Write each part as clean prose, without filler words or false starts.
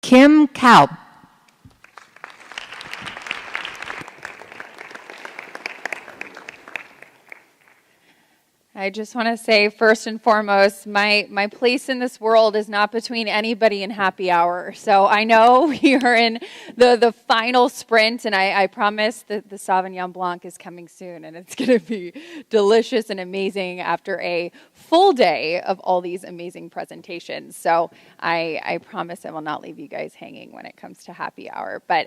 Kim Kaupe. I just want to say, first and foremost, my place in this world is not between anybody and happy hour. So I know we are in the final sprint, and I promise that the Sauvignon Blanc is coming soon, and it's going to be delicious and amazing after a full day of all these amazing presentations. So I promise I will not leave you guys hanging when it comes to happy hour. But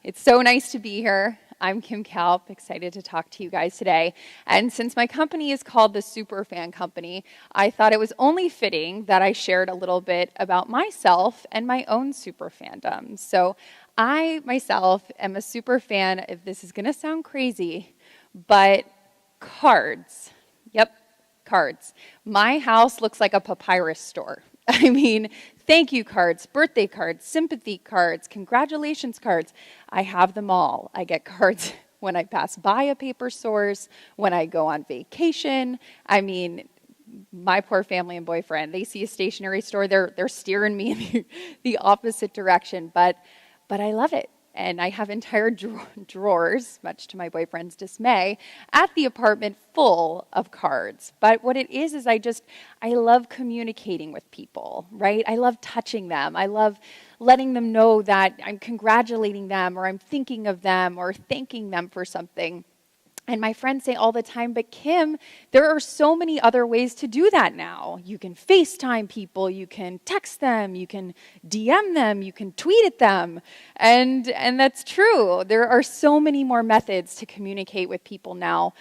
it's so nice to be here. I'm Kim Kaupe, excited to talk to you guys today. And since my company is called the Superfan Company, I thought it was only fitting that I shared a little bit about myself and my own super fandoms. So I, myself, am a super fan, if this is going to sound crazy, but cards. Yep, cards. My house looks like a papyrus store. I mean, thank you cards, birthday cards, sympathy cards, congratulations cards. I have them all. I get cards when I pass by a paper source, when I go on vacation. I mean, my poor family and boyfriend, they see a stationery store, they're steering me in the opposite direction, but I love it. And I have entire drawers, much to my boyfriend's dismay, at the apartment full of cards. But what it is I love communicating with people, right? I love touching them. I love letting them know that I'm congratulating them, or I'm thinking of them, or thanking them for something. And my friends say all the time, but Kim, there are so many other ways to do that now. You can FaceTime people, you can text them, you can DM them, you can tweet at them. And that's true. There are so many more methods to communicate with people now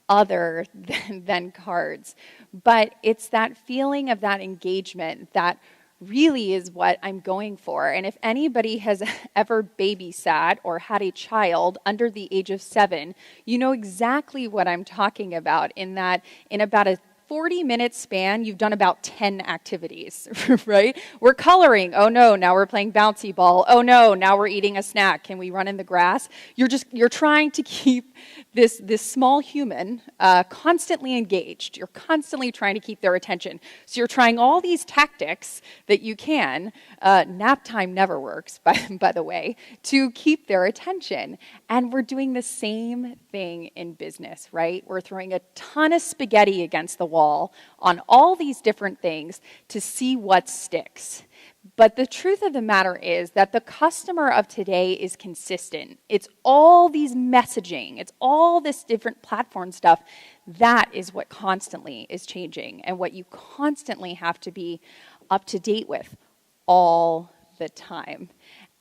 other than cards. But it's that feeling of that engagement that really is what I'm going for. And if anybody has ever babysat or had a child under the age of 7, you know exactly what I'm talking about, in that in about a 40-minute span, you've done about 10 activities, right? We're coloring. Oh no, now we're playing bouncy ball. Oh no, now we're eating a snack. Can we run in the grass? You're trying to keep this small human constantly engaged. You're constantly trying to keep their attention. So you're trying all these tactics that you can. Nap time never works, by the way, to keep their attention. And we're doing the same thing in business, right? We're throwing a ton of spaghetti against the wall on all these different things to see what sticks. But the truth of the matter is that the customer of today is consistent. It's all these messaging, it's all this different platform stuff. That is what constantly is changing, and what you constantly have to be up to date with all the time.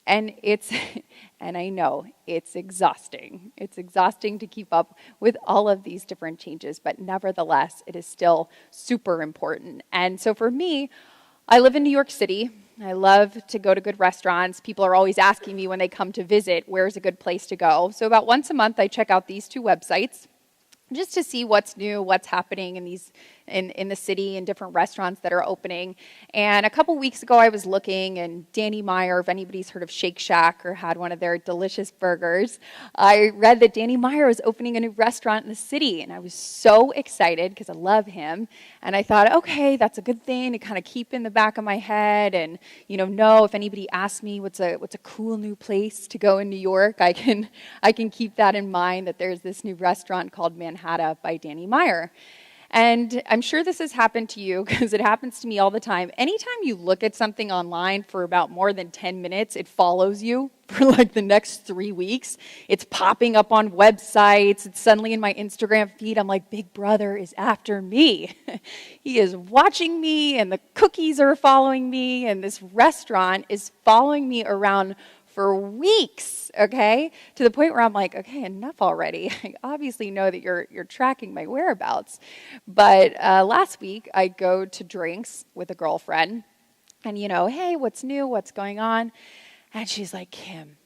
And I know it's exhausting. It's exhausting to keep up with all of these different changes, but nevertheless, it is still super important. And so for me, I live in New York City. I love to go to good restaurants. People are always asking me when they come to visit, where's a good place to go? So about once a month, I check out these 2 websites just to see what's new, what's happening in the city, and different restaurants that are opening. And a couple weeks ago, I was looking, and Danny Meyer, if anybody's heard of Shake Shack or had one of their delicious burgers, I read that Danny Meyer was opening a new restaurant in the city, and I was so excited because I love him. And I thought, okay, that's a good thing to kind of keep in the back of my head, and know if anybody asks me what's a cool new place to go in New York, I can keep that in mind, that there's this new restaurant called Manhattan by Danny Meyer. And I'm sure this has happened to you, because it happens to me all the time. Anytime you look at something online for about more than 10 minutes, it follows you for like the next 3 weeks. It's popping up on websites. It's suddenly in my Instagram feed. I'm like, Big Brother is after me. He is watching me, and the cookies are following me, and this restaurant is following me around for weeks, okay? To the point where I'm like, okay, enough already. I obviously know that you're tracking my whereabouts. But last week, I go to drinks with a girlfriend, and hey, what's new? What's going on? And she's like, Kim,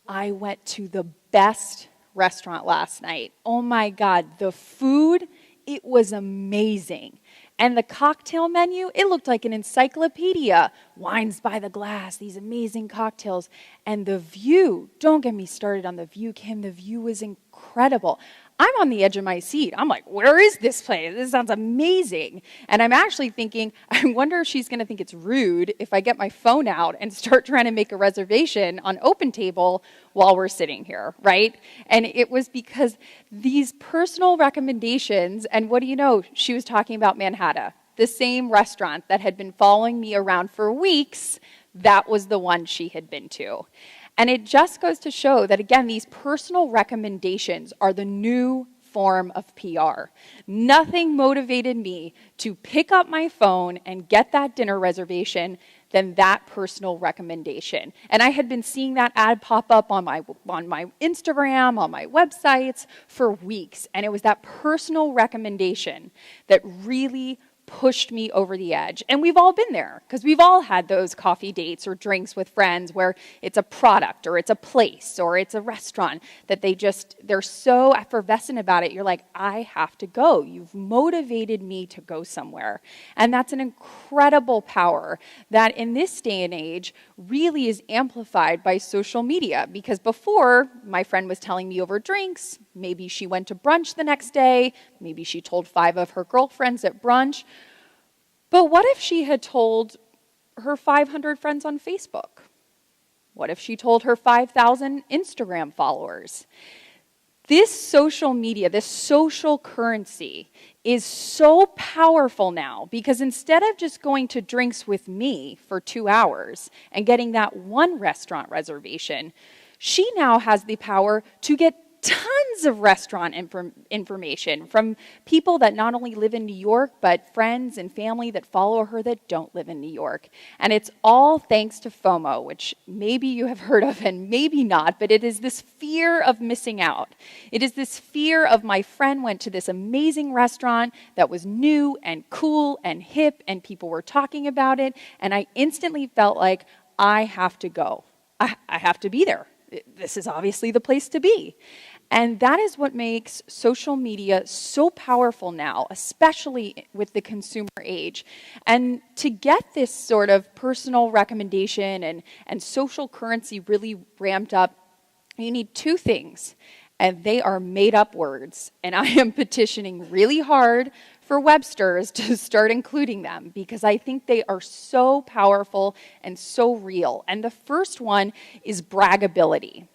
I went to the best restaurant last night. Oh my God, the food, it was amazing. And the cocktail menu, it looked like an encyclopedia. Wines by the glass, these amazing cocktails. And the view, don't get me started on the view, Kim. The view was incredible. incredible. I'm on the edge of my seat. I'm like, where is this place? This sounds amazing. And I'm actually thinking, I wonder if she's going to think it's rude if I get my phone out and start trying to make a reservation on OpenTable while we're sitting here, right? And it was because these personal recommendations, and what do you know? She was talking about Manhattan, the same restaurant that had been following me around for weeks. That was the one she had been to. And it just goes to show that, again, these personal recommendations are the new form of PR. Nothing motivated me to pick up my phone and get that dinner reservation than that personal recommendation. And I had been seeing that ad pop up on my Instagram, on my websites for weeks. And it was that personal recommendation that really pushed me over the edge. And we've all been there, because we've all had those coffee dates or drinks with friends where it's a product or it's a place or it's a restaurant that they're so effervescent about it. You're like, I have to go. You've motivated me to go somewhere. And that's an incredible power that in this day and age really is amplified by social media. Because before, my friend was telling me over drinks, maybe she went to brunch the next day, maybe she told 5 of her girlfriends at brunch. But what if she had told her 500 friends on Facebook? What if she told her 5,000 Instagram followers? This social media, this social currency is so powerful now, because instead of just going to drinks with me for 2 hours and getting that one restaurant reservation, she now has the power to get tons of restaurant information from people that not only live in New York, but friends and family that follow her that don't live in New York. And it's all thanks to FOMO, which maybe you have heard of and maybe not, but it is this fear of missing out. It is this fear of, my friend went to this amazing restaurant that was new and cool and hip and people were talking about it, and I instantly felt like I have to go. I have to be there. This is obviously the place to be. And that is what makes social media so powerful now, especially with the consumer age. And to get this sort of personal recommendation and social currency really ramped up, you need 2 things. And they are made up words. And I am petitioning really hard for Webster's to start including them, because I think they are so powerful and so real. And the first one is braggability.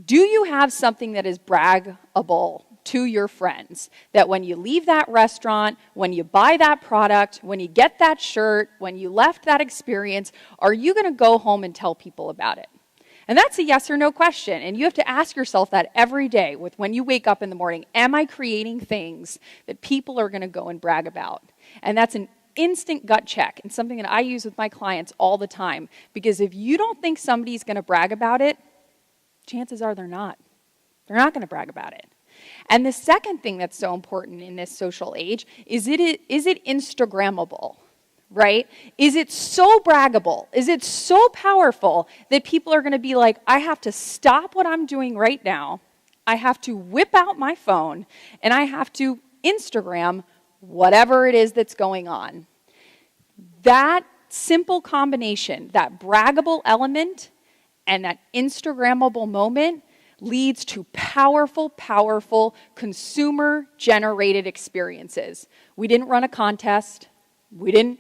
Do you have something that is braggable to your friends? That when you leave that restaurant, when you buy that product, when you get that shirt, when you left that experience, are you going to go home and tell people about it? And that's a yes or no question. And you have to ask yourself that every day when you wake up in the morning. Am I creating things that people are going to go and brag about? And that's an instant gut check, and something that I use with my clients all the time. Because if you don't think somebody's going to brag about it, chances are they're not. They're not going to brag about it. And the second thing that's so important in this social age is it Instagrammable, right? Is it so braggable? Is it so powerful that people are going to be like, I have to stop what I'm doing right now. I have to whip out my phone and I have to Instagram whatever it is that's going on. That simple combination, that braggable element and that Instagrammable moment, leads to powerful, powerful consumer-generated experiences. We didn't run a contest. We didn't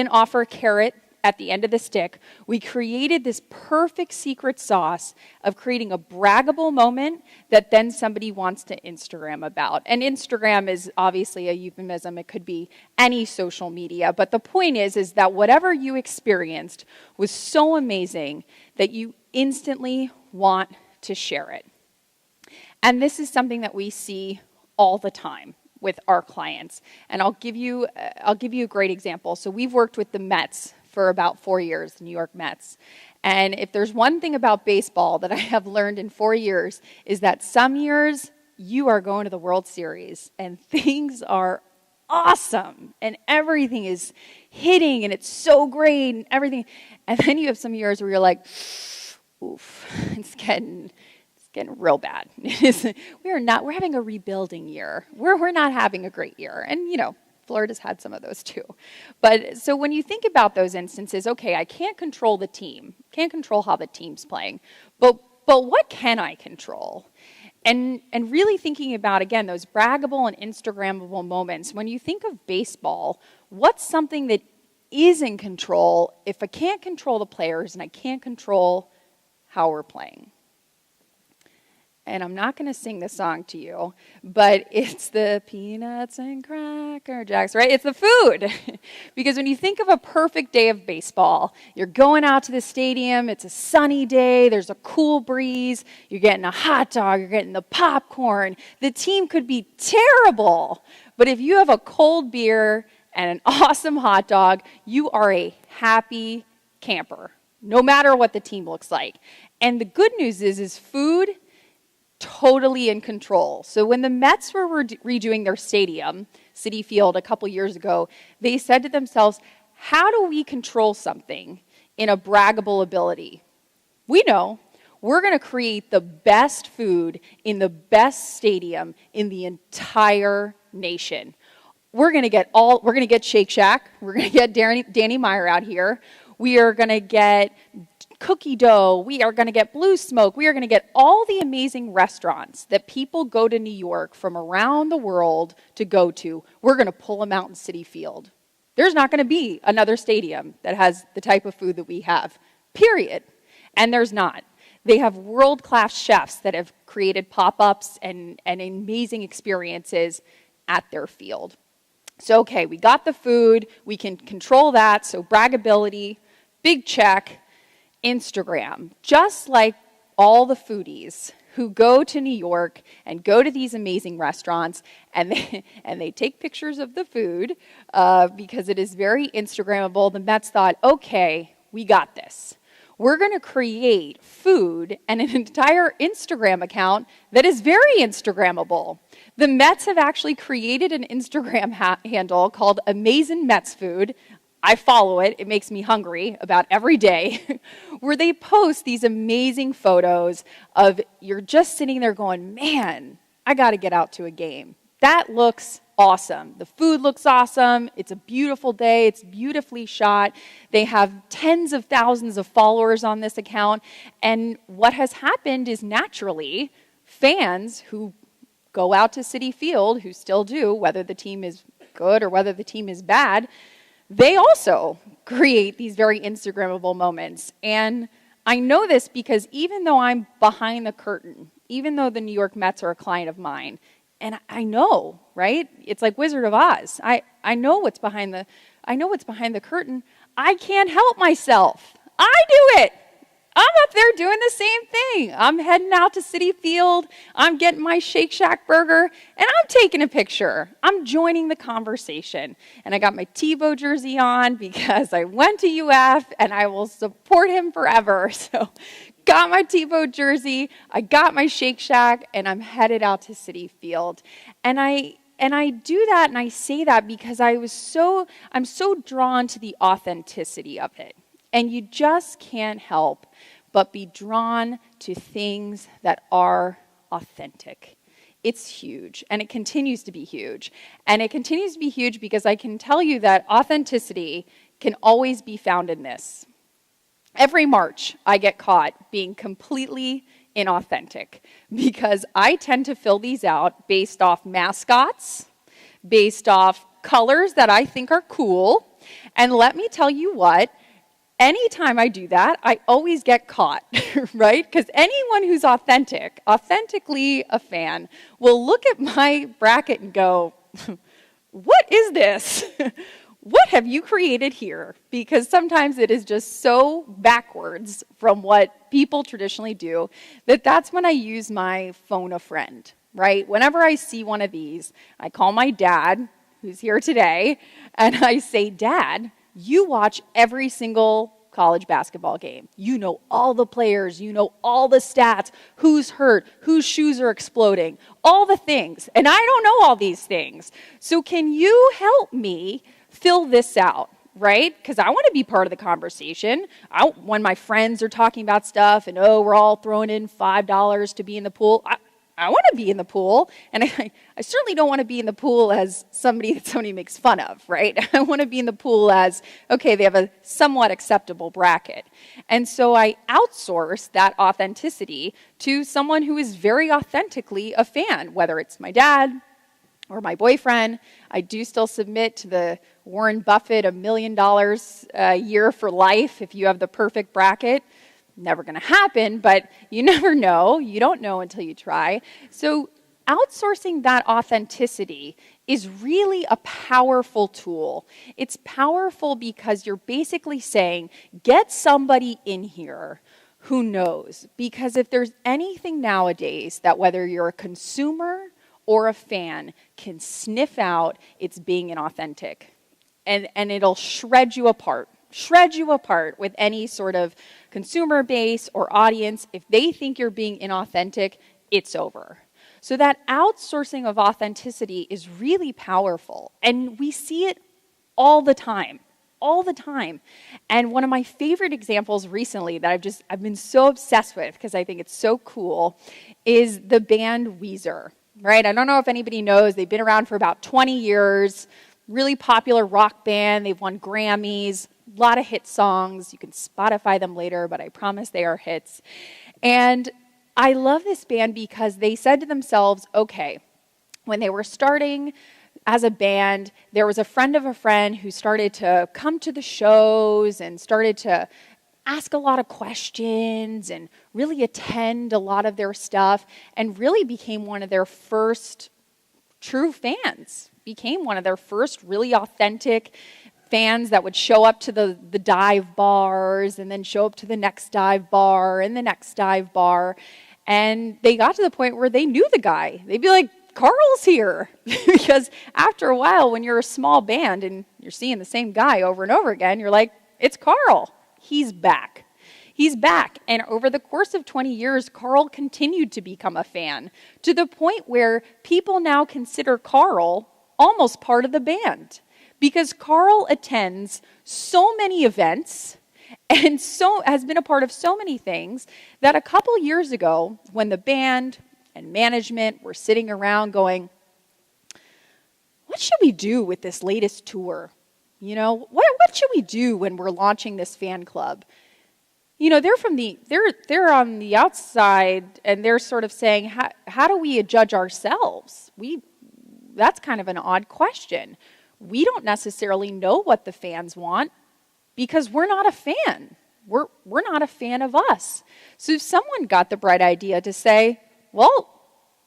offer a carrot at the end of the stick. We created this perfect secret sauce of creating a braggable moment that then somebody wants to Instagram about. And Instagram is obviously a euphemism. It could be any social media. But the point is that whatever you experienced was so amazing that you instantly want to share it. And this is something that we see all the time with our clients. And I'll give you a great example. So we've worked with the Mets for about 4 years, the New York Mets. And if there's one thing about baseball that I have learned in 4 years, is that some years you are going to the World Series and things are awesome and everything is hitting and it's so great and everything. And then you have some years where you're like, oof, it's getting real bad. We're having a rebuilding year. We're not having a great year. And, Florida's had some of those too. But so when you think about those instances, okay, I can't control the team. Can't control how the team's playing. But what can I control? And really thinking about, again, those braggable and Instagrammable moments. When you think of baseball, what's something that is in control if I can't control the players and I can't control how we're playing? And I'm not going to sing the song to you, but it's the peanuts and cracker jacks, right? It's the food. Because when you think of a perfect day of baseball, you're going out to the stadium, it's a sunny day, there's a cool breeze, you're getting a hot dog, you're getting the popcorn. The team could be terrible, but if you have a cold beer and an awesome hot dog, you are a happy camper, no matter what the team looks like. And the good news is food totally in control. So when the Mets were redoing their stadium, Citi Field, a couple years ago, they said to themselves, how do we control something in a braggable ability? We know we're going to create the best food in the best stadium in the entire nation. We're going to get Shake Shack. We're going to get Danny Meyer out here. We are going to get cookie dough. We are going to get Blue Smoke. We are going to get all the amazing restaurants that people go to New York from around the world to go to. We're going to pull them out in Citi Field. There's not going to be another stadium that has the type of food that we have, period. And there's not. They have world-class chefs that have created pop-ups and amazing experiences at their field. So, okay, we got the food. We can control that. So braggability, big check. Instagram, just like all the foodies who go to New York and go to these amazing restaurants and they take pictures of the food because it is very Instagrammable. The Mets thought, okay, we got this. We're going to create food and an entire Instagram account that is very Instagrammable. The Mets have actually created an Instagram handle called Amazing Mets Food. I follow it. It makes me hungry about every day, where they post these amazing photos of you're just sitting there going, man, I got to get out to a game. That looks awesome. The food looks awesome. It's a beautiful day. It's beautifully shot. They have tens of thousands of followers on this account. And what has happened is naturally fans who go out to Citi Field, who still do, whether the team is good or whether the team is bad, they also create these very Instagrammable moments. And I know this because even though I'm behind the curtain, even though the New York Mets are a client of mine, and I know, right? It's like Wizard of Oz. I know what's behind the curtain. I can't help myself. I do it. I'm up there doing the same thing. I'm heading out to Citi Field. I'm getting my Shake Shack burger, and I'm taking a picture. I'm joining the conversation. And I got my Tebow jersey on because I went to UF, and I will support him forever. So got my Tebow jersey, I got my Shake Shack, and I'm headed out to Citi Field. And I do that, and I say that because I'm so drawn to the authenticity of it. And you just can't help but be drawn to things that are authentic. It's huge, and it continues to be huge. And it continues to be huge because I can tell you that authenticity can always be found in this. Every March, I get caught being completely inauthentic because I tend to fill these out based off mascots, based off colors that I think are cool. And let me tell you what, anytime I do that, I always get caught, right? Because anyone who's authentically a fan, will look at my bracket and go, what is this? What have you created here? Because sometimes it is just so backwards from what people traditionally do that's when I use my phone a friend, right? Whenever I see one of these, I call my dad, who's here today, and I say, Dad, you watch every single college basketball game. You know all the players, you know all the stats, who's hurt, whose shoes are exploding, all the things. And I don't know all these things. So can you help me fill this out, right? Because I want to be part of the conversation. When my friends are talking about stuff and, we're all throwing in $5 to be in the pool, I want to be in the pool, and I certainly don't want to be in the pool as somebody that somebody makes fun of, right? I want to be in the pool as, okay, they have a somewhat acceptable bracket. And so I outsource that authenticity to someone who is very authentically a fan, whether it's my dad or my boyfriend. I do still submit to the Warren Buffett $1 million a year for life if you have the perfect bracket. Never going to happen, but you never know. You don't know until you try. So outsourcing that authenticity is really a powerful tool. It's powerful because you're basically saying, get somebody in here who knows. Because if there's anything nowadays that whether you're a consumer or a fan can sniff out, it's being inauthentic. And it'll shred you apart with any sort of consumer base or audience. If they think you're being inauthentic, it's over. So that outsourcing of authenticity is really powerful. And we see it all the time. And one of my favorite examples recently that I've been so obsessed with because I think it's so cool is the band Weezer, right? I don't know if anybody knows, they've been around for about 20 years, really popular rock band. They've won Grammys, a lot of hit songs. You can Spotify them later, but I promise they are hits. And I love this band because they said to themselves, okay, when they were starting as a band, there was a friend of a friend who started to come to the shows and started to ask a lot of questions and really attend a lot of their stuff and really became one of their first true fans, became one of their first really authentic fans that would show up to the dive bars and then show up to the next dive bar and the next dive bar. And they got to the point where they knew the guy. They'd be like, Carl's here. Because after a while, when you're a small band and you're seeing the same guy over and over again, you're like, it's Carl. He's back. He's back. And over the course of 20 years, Carl continued to become a fan to the point where people now consider Carl almost part of the band. Because Carl attends so many events and so has been a part of so many things that a couple years ago, when the band and management were sitting around going, what should we do with this latest tour? You know, what should we do when we're launching this fan club? You know, they're on the outside and they're sort of saying, how do we judge ourselves? That's kind of an odd question. We don't necessarily know what the fans want because we're not a fan. We're not a fan of us. So someone got the bright idea to say, well,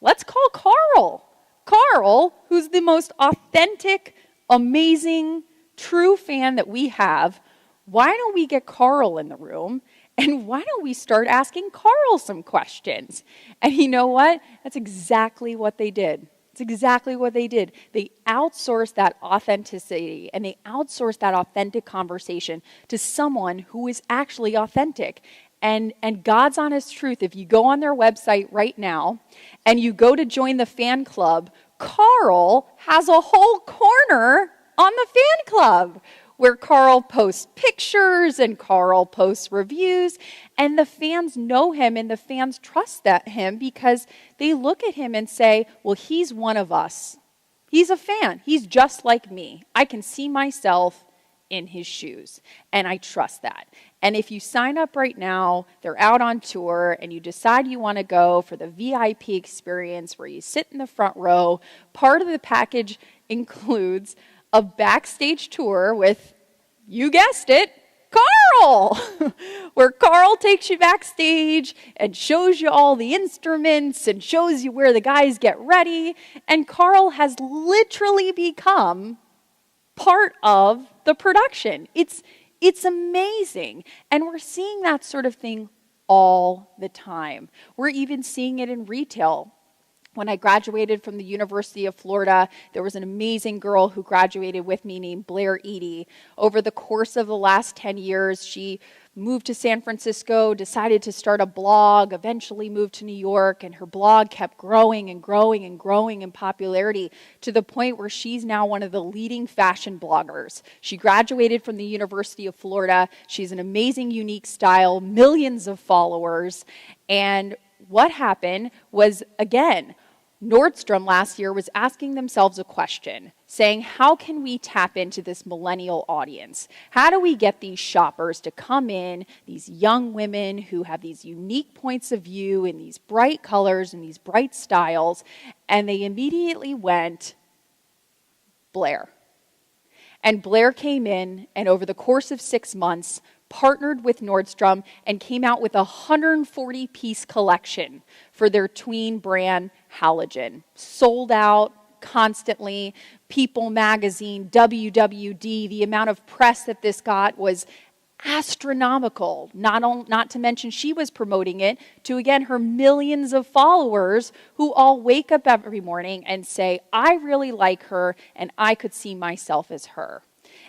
let's call Carl. Carl, who's the most authentic, amazing, true fan that we have. Why don't we get Carl in the room? And why don't we start asking Carl some questions? And you know what? That's exactly what they did. It's exactly what they did. They outsourced that authenticity and they outsourced that authentic conversation to someone who is actually authentic. And God's honest truth, if you go on their website right now and you go to join the fan club, Carl has a whole corner on the fan club where Carl posts pictures and Carl posts reviews, and the fans know him and the fans trust him because they look at him and say, well, he's one of us. He's a fan. He's just like me. I can see myself in his shoes, and I trust that. And if you sign up right now, they're out on tour, and you decide you want to go for the VIP experience where you sit in the front row, part of the package includes a backstage tour with, you guessed it, Carl, where Carl takes you backstage and shows you all the instruments and shows you where the guys get ready. And Carl has literally become part of the production. It's amazing. And we're seeing that sort of thing all the time. We're even seeing it in retail. When I graduated from the University of Florida, there was an amazing girl who graduated with me named Blair Eady. Over the course of the last 10 years, she moved to San Francisco, decided to start a blog, eventually moved to New York, and her blog kept growing and growing and growing in popularity to the point where she's now one of the leading fashion bloggers. She graduated from the University of Florida. She's an amazing, unique style, millions of followers, and what happened was, again, Nordstrom last year was asking themselves a question, saying, how can we tap into this millennial audience? How do we get these shoppers to come in, these young women who have these unique points of view in these bright colors and these bright styles? And they immediately went, Blair. And Blair came in, and over the course of 6 months, partnered with Nordstrom and came out with a 140-piece collection for their tween brand Halogen. Sold out constantly. People magazine, WWD, the amount of press that this got was astronomical. Not to mention she was promoting it to, again, her millions of followers who all wake up every morning and say, I really like her and I could see myself as her.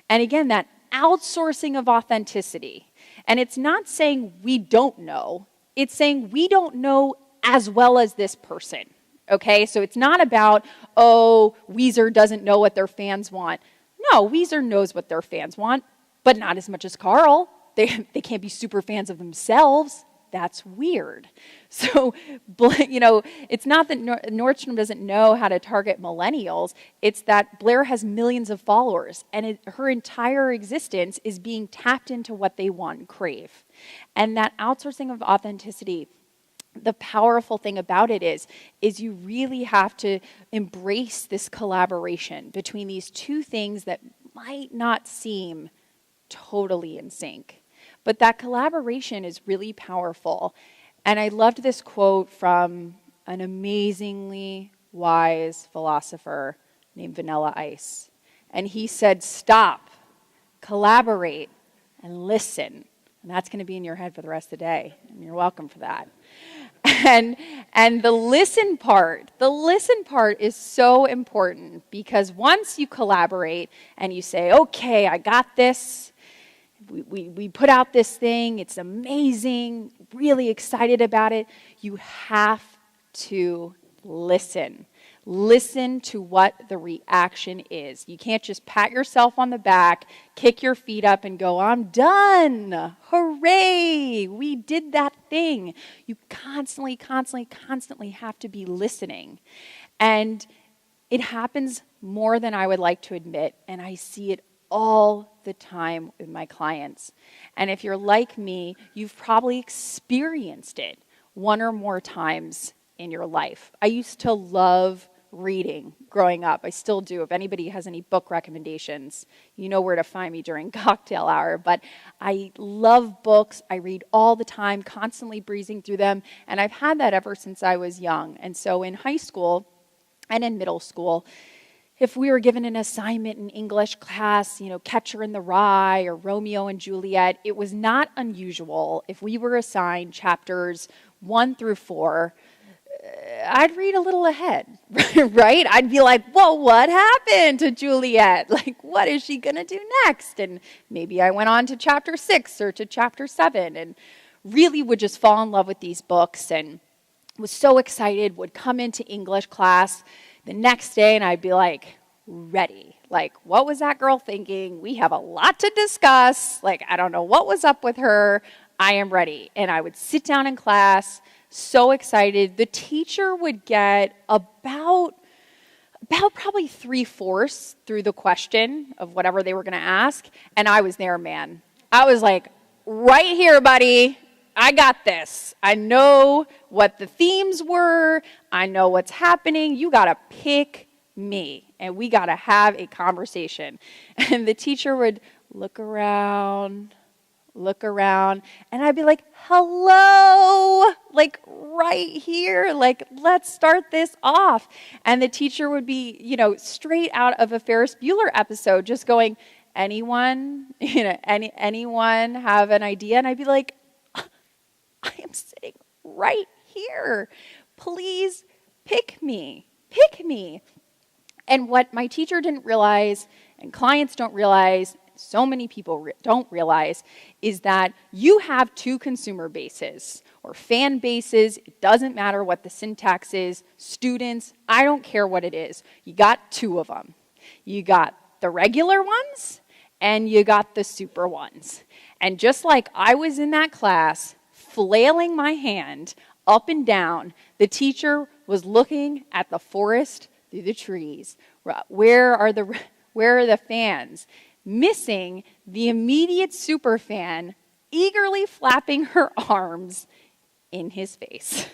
And again, that outsourcing of authenticity. And it's not saying we don't know. It's saying we don't know as well as this person. Okay? So it's not about, oh, Weezer doesn't know what their fans want. No, Weezer knows what their fans want, but not as much as Carl. They can't be super fans of themselves. That's weird. So, it's not that Nordstrom doesn't know how to target millennials. It's that Blair has millions of followers, and her entire existence is being tapped into what they want and crave. And that outsourcing of authenticity, the powerful thing about it is you really have to embrace this collaboration between these two things that might not seem totally in sync. But that collaboration is really powerful. And I loved this quote from an amazingly wise philosopher named Vanilla Ice. And he said, stop, collaborate, and listen. And that's going to be in your head for the rest of the day. And you're welcome for that. And the listen part is so important, because once you collaborate and you say, okay, I got this, we put out this thing, it's amazing, really excited about it, you have to listen. Listen to what the reaction is. You can't just pat yourself on the back, kick your feet up and go, I'm done. Hooray, we did that thing. You constantly have to be listening. And it happens more than I would like to admit, and I see it all the time with my clients. And if you're like me, you've probably experienced it one or more times in your life. I used to love reading growing up. I still do. If anybody has any book recommendations, you know where to find me during cocktail hour. But I love books. I read all the time, constantly breezing through them. And I've had that ever since I was young. And so in high school and in middle school, if we were given an assignment in English class, Catcher in the Rye or Romeo and Juliet, it was not unusual if we were assigned chapters 1 through 4, I'd read a little ahead, right? I'd be like, whoa, what happened to Juliet? Like, what is she going to do next? And maybe I went on to chapter 6 or to chapter 7 and really would just fall in love with these books and was so excited, would come into English class the next day and I'd be like, ready. Like, what was that girl thinking? We have a lot to discuss. Like, I don't know what was up with her. I am ready. And I would sit down in class, so excited. The teacher would get about probably 3/4 through the question of whatever they were going to ask. And I was there, man. I was like, right here, buddy. I got this. I know what the themes were. I know what's happening. You got to pick me. And we got to have a conversation. And the teacher would look around, and I'd be like, hello, like right here, like let's start this off. And the teacher would be, straight out of a Ferris Bueller episode, just going, anyone have an idea? And I'd be like, I am sitting right here. Please pick me. And what my teacher didn't realize, and clients don't realize, so many people don't realize, is that you have 2 consumer bases or fan bases. It doesn't matter what the syntax is. Students, I don't care what it is. You got 2 of them. You got the regular ones and you got the super ones. And just like I was in that class, flailing my hand up and down. The teacher was looking at the forest through the trees. Where are the fans? Missing the immediate superfan eagerly flapping her arms in his face.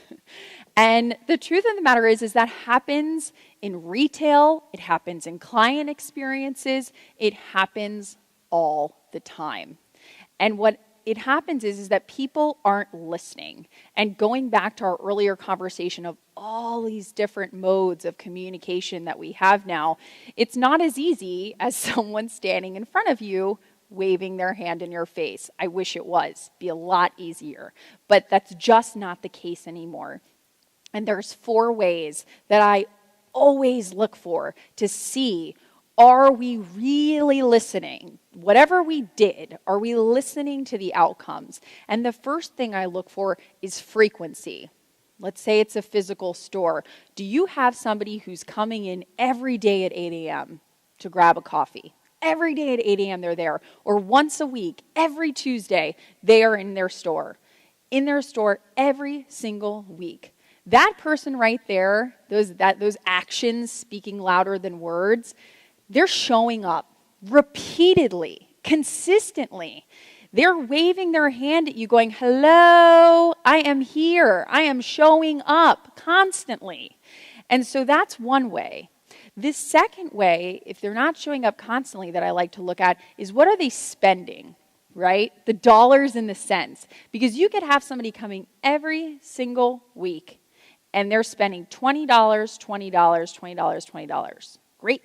And the truth of the matter is that happens in retail, it happens in client experiences, it happens all the time. And what it happens is that people aren't listening. And going back to our earlier conversation of all these different modes of communication that we have now, it's not as easy as someone standing in front of you waving their hand in your face. I wish it was. It'd be a lot easier. But that's just not the case anymore. And there's 4 ways that I always look for to see, are we really listening? Whatever we did, are we listening to the outcomes? And the first thing I look for is frequency. Let's say it's a physical store. Do you have somebody who's coming in every day at 8 a.m. to grab a coffee? Every day at 8 a.m. they're there. Or once a week, every Tuesday, they are in their store. In their store every single week. That person right there, those actions speaking louder than words, they're showing up repeatedly, consistently. They're waving their hand at you going, hello, I am here. I am showing up constantly. And so that's one way. This second way, if they're not showing up constantly, that I like to look at is, what are they spending, right? The dollars and the cents. Because you could have somebody coming every single week and they're spending $20, $20, $20, $20. Great.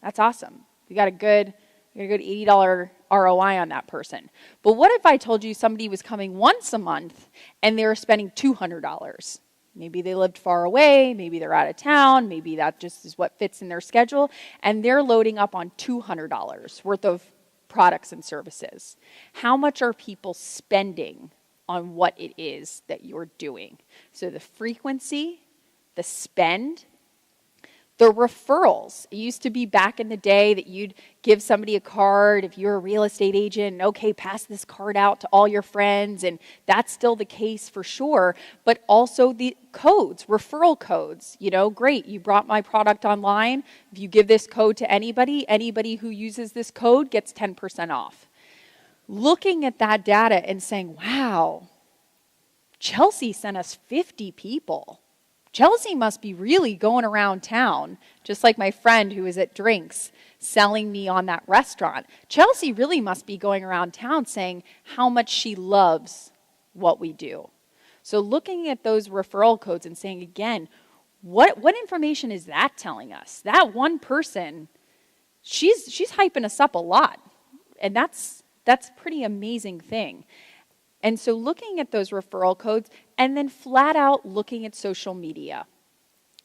That's awesome. We got a good $80 ROI on that person. But what if I told you somebody was coming once a month and they were spending $200? Maybe they lived far away, maybe they're out of town, maybe that just is what fits in their schedule, and they're loading up on $200 worth of products and services. How much are people spending on what it is that you're doing? So the frequency, the spend, the referrals. It used to be back in the day that you'd give somebody a card if you're a real estate agent, and okay, pass this card out to all your friends, and that's still the case for sure. But also the codes, referral codes. Great, you brought my product online. If you give this code to anybody who uses this code gets 10% off. Looking at that data and saying, wow, Chelsea sent us 50 people. Chelsea must be really going around town, just like my friend who was at Drinks selling me on that restaurant. Chelsea really must be going around town saying how much she loves what we do. So looking at those referral codes and saying, again, what information is that telling us? That one person, she's hyping us up a lot. And that's a pretty amazing thing. And so looking at those referral codes and then flat out looking at social media.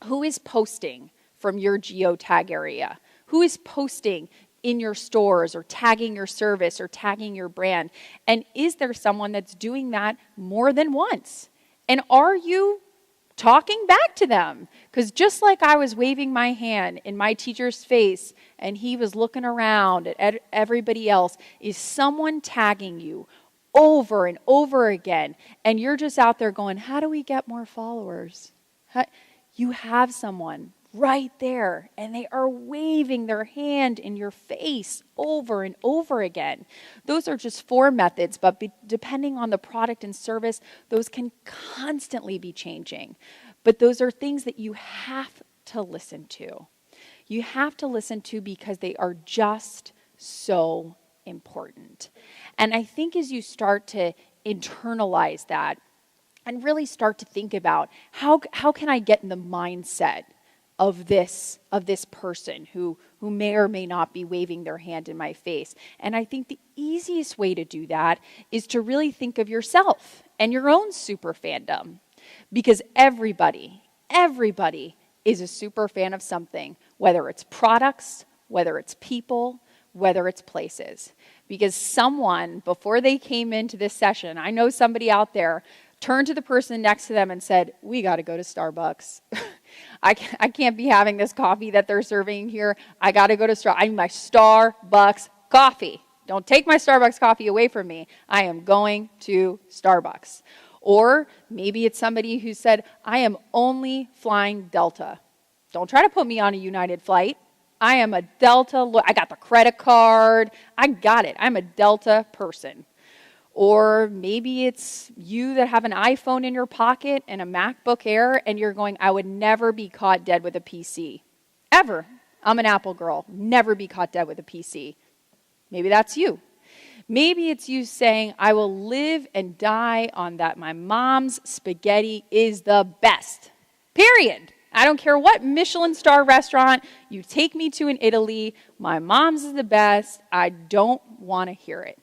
Who is posting from your geotag area? Who is posting in your stores or tagging your service or tagging your brand? And is there someone that's doing that more than once? And are you talking back to them? Because just like I was waving my hand in my teacher's face and he was looking around at everybody else, is someone tagging you over and over again, and you're just out there going, how do we get more followers? You have someone right there, and they are waving their hand in your face over and over again. Those are just 4 methods, but depending on the product and service, those can constantly be changing. But those are things that you have to listen to. You have to listen to because they are just so important. And I think as you start to internalize that and really start to think about how can I get in the mindset of this person who may or may not be waving their hand in my face. And I think the easiest way to do that is to really think of yourself and your own super fandom. Because everybody is a super fan of something, whether it's products, whether it's people, whether it's places. Because someone, before they came into this session, I know somebody out there, turned to the person next to them and said, we got to go to Starbucks. I can't be having this coffee that they're serving here. I got to go to Starbucks. I need my Starbucks coffee. Don't take my Starbucks coffee away from me. I am going to Starbucks. Or maybe it's somebody who said, I am only flying Delta. Don't try to put me on a United flight. I am a Delta. I got the credit card. I got it. I'm a Delta person. Or maybe it's you that have an iPhone in your pocket and a MacBook Air, and you're going, I would never be caught dead with a PC. Ever. I'm an Apple girl. Never be caught dead with a PC. Maybe that's you. Maybe it's you saying, I will live and die on that. My mom's spaghetti is the best. Period. I don't care what Michelin star restaurant you take me to in Italy. My mom's is the best. I don't want to hear it.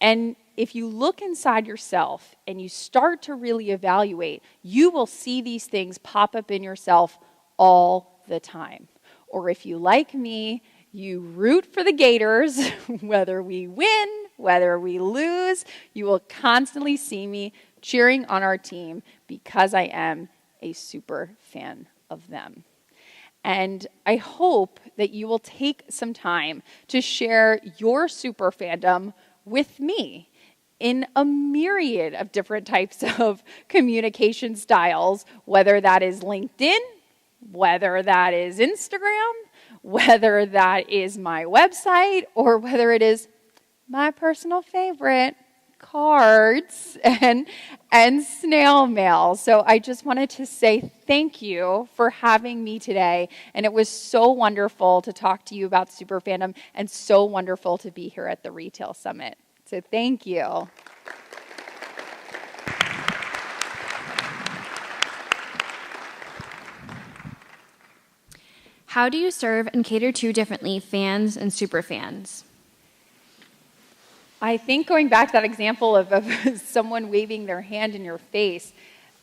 And if you look inside yourself and you start to really evaluate, you will see these things pop up in yourself all the time. Or if you, like me, you root for the Gators, whether we win, whether we lose, you will constantly see me cheering on our team because I am a super fan of them. And I hope that you will take some time to share your super fandom with me in a myriad of different types of communication styles, whether that is LinkedIn, whether that is Instagram, whether that is my website, or whether it is my personal favorite, cards and snail mail. So I just wanted to say thank you for having me today. And it was so wonderful to talk to you about Super Fandom and so wonderful to be here at the Retail Summit. So thank you. How do you serve and cater to differently fans and super fans? I think going back to that example of someone waving their hand in your face,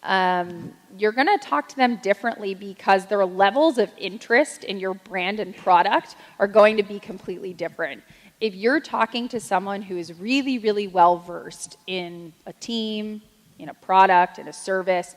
you're going to talk to them differently because their levels of interest in your brand and product are going to be completely different. If you're talking to someone who is really, really well-versed in a team, in a product, in a service,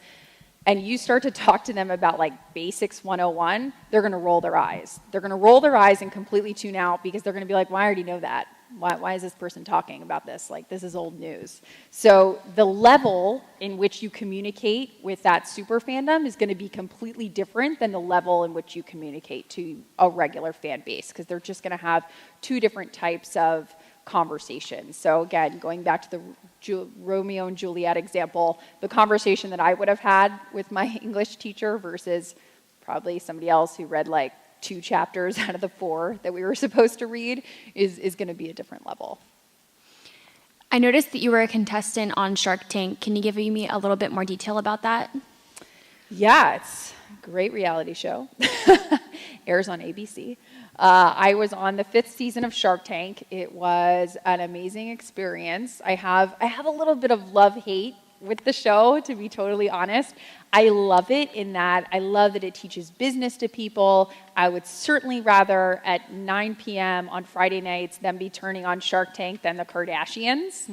and you start to talk to them about like Basics 101, they're going to roll their eyes. They're going to roll their eyes and completely tune out because they're going to be like, well, I already know that. Why is this person talking about this? Like, this is old news. So the level in which you communicate with that super fandom is going to be completely different than the level in which you communicate to a regular fan base, because they're just going to have two different types of conversations. So again, going back to the Romeo and Juliet example, the conversation that I would have had with my English teacher versus probably somebody else who read like 2 chapters out of the 4 that we were supposed to read is going to be a different level. I noticed that you were a contestant on Shark Tank. Can you give me a little bit more detail about that? Yeah, it's a great reality show. Airs on ABC. I was on the 5th season of Shark Tank. It was an amazing experience. I have a little bit of love-hate with the show, to be totally honest. I love it in that I love that it teaches business to people. I would certainly rather at 9 p.m. on Friday nights them be turning on Shark Tank than the Kardashians,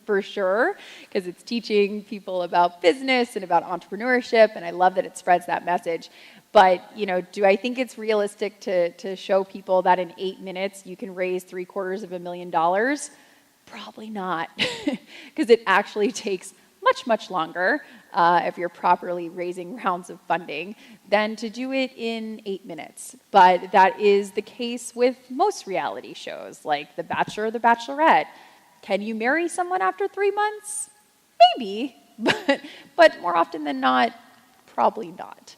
for sure, because it's teaching people about business and about entrepreneurship, and I love that it spreads that message. But, do I think it's realistic to show people that in 8 minutes you can raise $750,000? Probably not, because it actually takes much, much longer if you're properly raising rounds of funding than to do it in 8 minutes. But that is the case with most reality shows, like The Bachelor or The Bachelorette. Can you marry someone after 3 months? Maybe, but more often than not, probably not.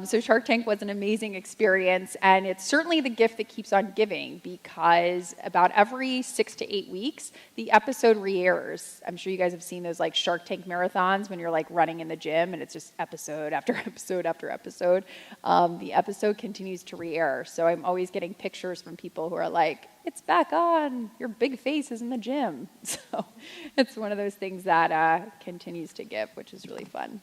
So Shark Tank was an amazing experience, and it's certainly the gift that keeps on giving, because about every 6 to 8 weeks, the episode re-airs. I'm sure you guys have seen those like Shark Tank marathons when you're like running in the gym and it's just episode after episode after episode. The episode continues to re-air, so I'm always getting pictures from people who are like, it's back on, your big face is in the gym. So it's one of those things that continues to give, which is really fun.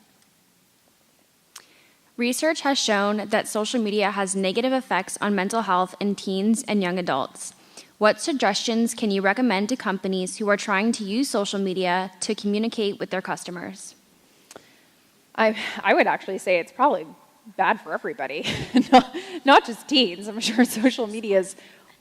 Research has shown that social media has negative effects on mental health in teens and young adults. What suggestions can you recommend to companies who are trying to use social media to communicate with their customers? I would actually say it's probably bad for everybody, not just teens. I'm sure social media is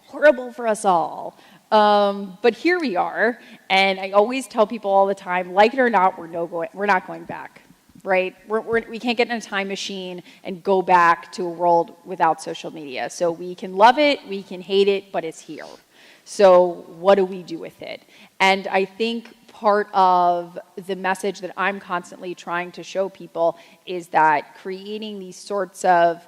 horrible for us all. But here we are, and I always tell people all the time, like it or not, we're not going back, right? We can't get in a time machine and go back to a world without social media. So we can love it, we can hate it, but it's here. So what do we do with it? And I think part of the message that I'm constantly trying to show people is that creating these sorts of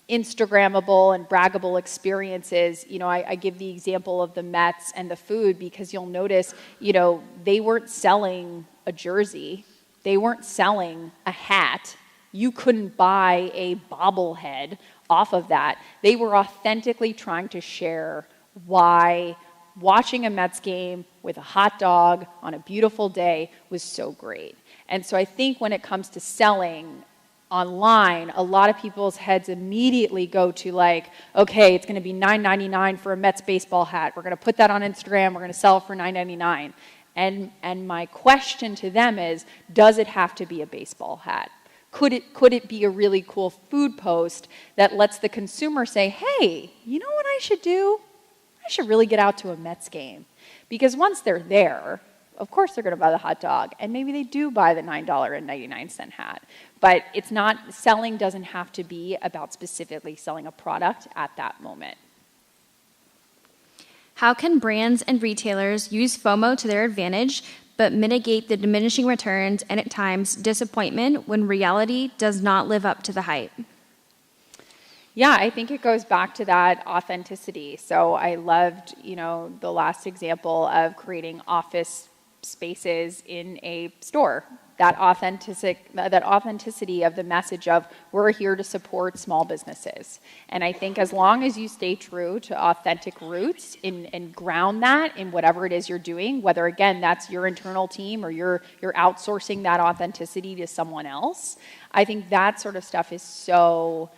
Instagrammable and braggable experiences, I give the example of the Mets and the food because you'll notice, they weren't selling a jersey. They weren't selling a hat. You couldn't buy a bobblehead off of that. They were authentically trying to share why watching a Mets game with a hot dog on a beautiful day was so great. And so I think when it comes to selling online, a lot of people's heads immediately go to like, okay, it's going to be $9.99 for a Mets baseball hat. We're going to put that on Instagram. We're going to sell it for $9.99. And my question to them is, does it have to be a baseball hat? Could it be a really cool food post that lets the consumer say, hey, you know what I should do? I should really get out to a Mets game. Because once they're there, of course they're going to buy the hot dog, and maybe they do buy the $9.99 hat. But selling doesn't have to be about specifically selling a product at that moment. How can brands and retailers use FOMO to their advantage, but mitigate the diminishing returns and at times disappointment when reality does not live up to the hype? Yeah, I think it goes back to that authenticity. So I loved, the last example of creating office spaces in a store. That authenticity of the message of we're here to support small businesses. And I think as long as you stay true to authentic roots and ground that in whatever it is you're doing, whether again that's your internal team or you're outsourcing that authenticity to someone else, I think that sort of stuff is so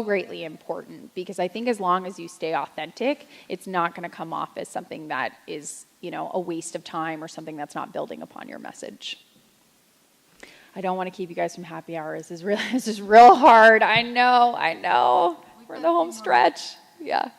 greatly important, because I think as long as you stay authentic, it's not going to come off as something that is, a waste of time or something that's not building upon your message. I don't want to keep you guys from happy hour. This is real hard. I know. We're in the home stretch. Yeah.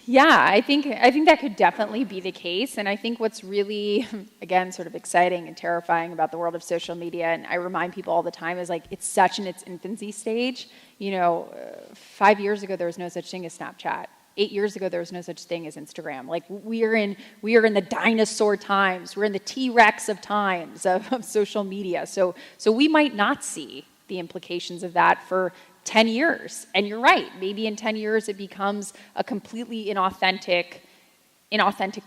Yeah, I think that could definitely be the case. And I think what's really, again, sort of exciting and terrifying about the world of social media, and I remind people all the time, is like it's such in its infancy stage. 5 years ago, there was no such thing as Snapchat. 8 years ago, there was no such thing as Instagram. Like we are in the dinosaur times. We're in the T-Rex of times of social media. So we might not see the implications of that for 10 years. And you're right, maybe in 10 years it becomes a completely inauthentic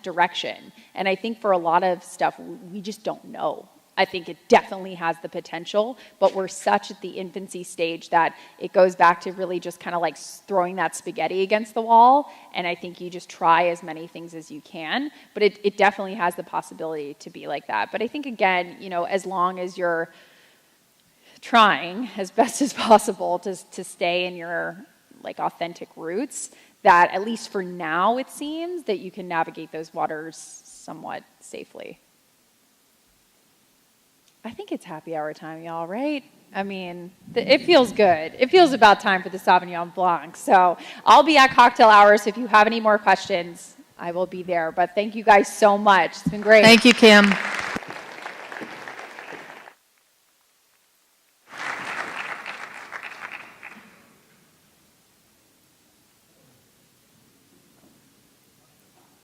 direction. And I think for a lot of stuff, we just don't know. I think it definitely has the potential, but we're such at the infancy stage that it goes back to really just kind of like throwing that spaghetti against the wall. And I think you just try as many things as you can, but it definitely has the possibility to be like that. But I think, again, as long as you're trying as best as possible to stay in your like authentic roots, that at least for now it seems that you can navigate those waters somewhat safely. I think it's happy hour time, y'all, right? I mean, it feels good. It feels about time for the Sauvignon Blanc. So I'll be at cocktail hours. If you have any more questions, I will be there. But thank you guys so much. It's been great. Thank you, Kim.